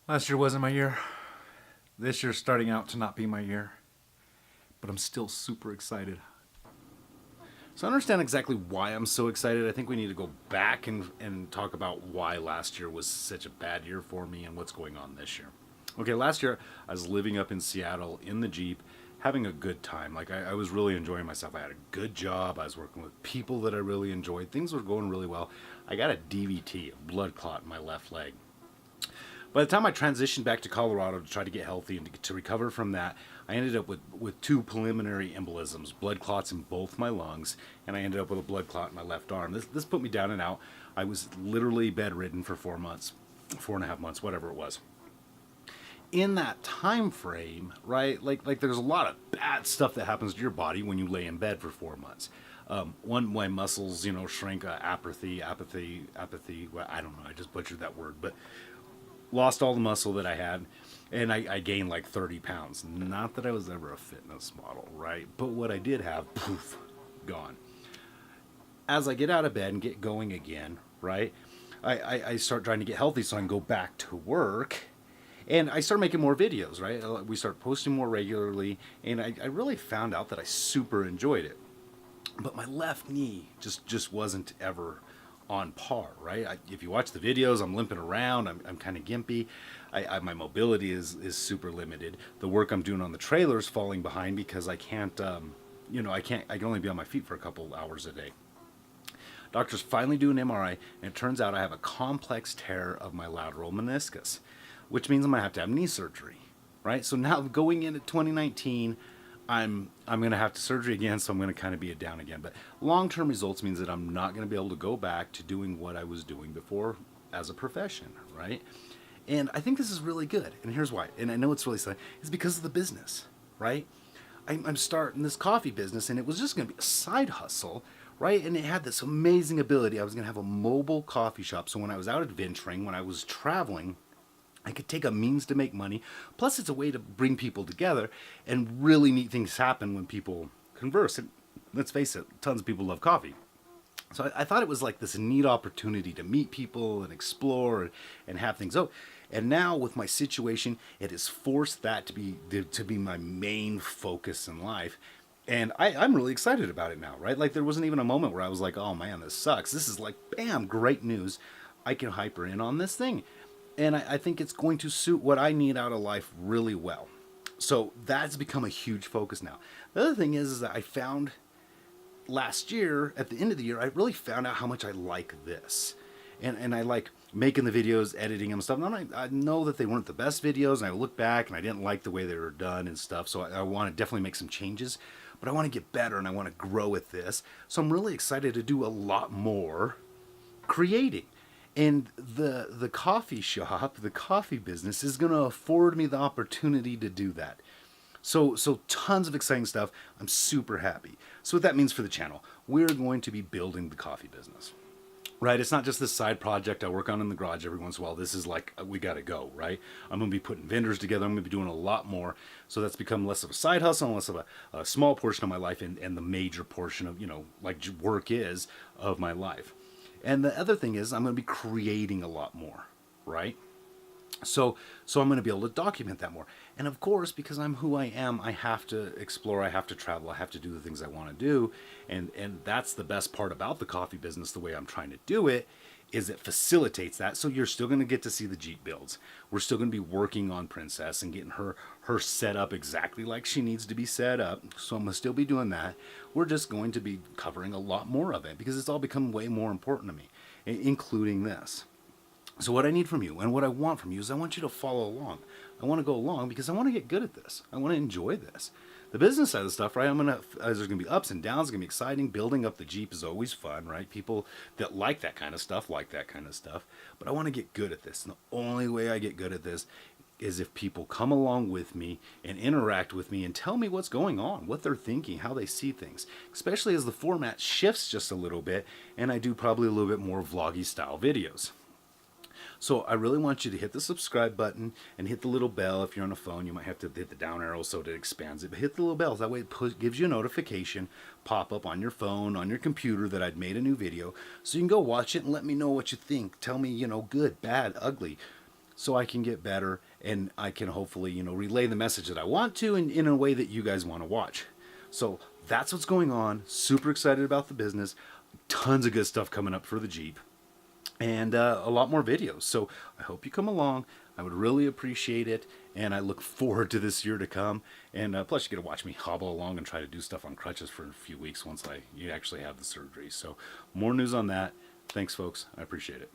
Last year wasn't my year. This year's starting out to not be my year. But I'm still super excited. So I understand exactly why I'm so excited. I think we need to go back and talk about why last year was such a bad year for me and what's going on this year. Okay, last year I was living up in Seattle in the Jeep, having a good time. Like I was really enjoying myself. I had a good job. I was working with people that I really enjoyed. Things were going really well. I got a DVT, a blood clot in my left leg. By the time I transitioned back to Colorado to try to get healthy and to recover from that, I ended up with two preliminary embolisms, blood clots in both my lungs, and I ended up with a blood clot in my left arm. This put me down and out. I was literally bedridden for 4 months, 4.5 months, whatever it was. In that time frame, right, like there's a lot of bad stuff that happens to your body when you lay in bed for 4 months. One, my muscles, shrink, apathy. Well, I don't know. I just butchered that word, but lost all the muscle that I had, and I gained like 30 pounds. Not that I was ever a fitness model, right? But what I did have, poof, gone. As I get out of bed and get going again, right, I start trying to get healthy so I can go back to work. And I start making more videos, right? We start posting more regularly, and I really found out that I super enjoyed it. But my left knee just wasn't ever on par, right? If you watch the videos, I'm limping around. I'm kind of gimpy. My mobility is super limited. The work I'm doing on the trailer is falling behind because I can't, I can only be on my feet for a couple hours a day. Doctors finally do an MRI, and it turns out I have a complex tear of my lateral meniscus, which means I'm gonna have to have knee surgery, right? So now going into 2019, I'm going to have to surgery again, so I'm going to kind of be down again. But long-term results means that I'm not going to be able to go back to doing what I was doing before as a profession, right? And I think this is really good. And here's why. And I know it's really sad. It's because of the business, right? I'm starting this coffee business, and it was just going to be a side hustle, right? And it had this amazing ability. I was going to have a mobile coffee shop. So when I was out adventuring, when I was traveling, I could take a means to make money. Plus, it's a way to bring people together, and really neat things happen when people converse. And let's face it, tons of people love coffee. So I thought it was like this neat opportunity to meet people and explore and have things. Oh, and now with my situation, it has forced that to be my main focus in life. And I'm really excited about it now, right? Like there wasn't even a moment where I was like, oh man, this sucks. This is like, bam, great news. I can hyper in on this thing. And I think it's going to suit what I need out of life really well. So that's become a huge focus now. The other thing is that I found last year, at the end of the year, I really found out how much I like this. And I like making the videos, editing them and stuff. And I know that they weren't the best videos, and I look back and I didn't like the way they were done and stuff. So I want to definitely make some changes. But I want to get better and I want to grow with this. So I'm really excited to do a lot more creating. And the coffee shop, the coffee business is going to afford me the opportunity to do that. So tons of exciting stuff. I'm super happy. So what that means for the channel, we're going to be building the coffee business, right? It's not just this side project I work on in the garage every once in a while. This is like, we got to go, right? I'm going to be putting vendors together. I'm going to be doing a lot more. So that's become less of a side hustle, and less of a small portion of my life, and the major portion of, like work is of my life. And the other thing is I'm going to be creating a lot more, right? So I'm going to be able to document that more. And of course, because I'm who I am, I have to explore, I have to travel, I have to do the things I want to do. And that's the best part about the coffee business, the way I'm trying to do it, is it facilitates that. So you're still going to get to see the Jeep builds. We're still going to be working on Princess and getting her set up exactly like she needs to be set up. So I'm going to still be doing that. We're just going to be covering a lot more of it because it's all become way more important to me, including this. So what I need from you and what I want from you is I want you to follow along. I want to go along because I want to get good at this. I want to enjoy this. The business side of the stuff, right? There's going to be ups and downs. It's going to be exciting. Building up the Jeep is always fun, right? People that like that kind of stuff like that kind of stuff. But I want to get good at this. And the only way I get good at this is if people come along with me and interact with me and tell me what's going on, what they're thinking, how they see things, especially as the format shifts just a little bit and I do probably a little bit more vloggy style videos. So I really want you to hit the subscribe button and hit the little bell. If you're on a phone, you might have to hit the down arrow so it expands it. But hit the little bell. That way it gives you a notification pop up on your phone, on your computer that I'd made a new video. So you can go watch it and let me know what you think. Tell me, good, bad, ugly. so I can get better and I can hopefully, relay the message that I want to in a way that you guys want to watch. So that's what's going on. Super excited about the business. Tons of good stuff coming up for the Jeep. And a lot more videos. So I hope you come along. I would really appreciate it. And I look forward to this year to come. And plus you get to watch me hobble along and try to do stuff on crutches for a few weeks once you actually have the surgery. So more news on that. Thanks, folks. I appreciate it.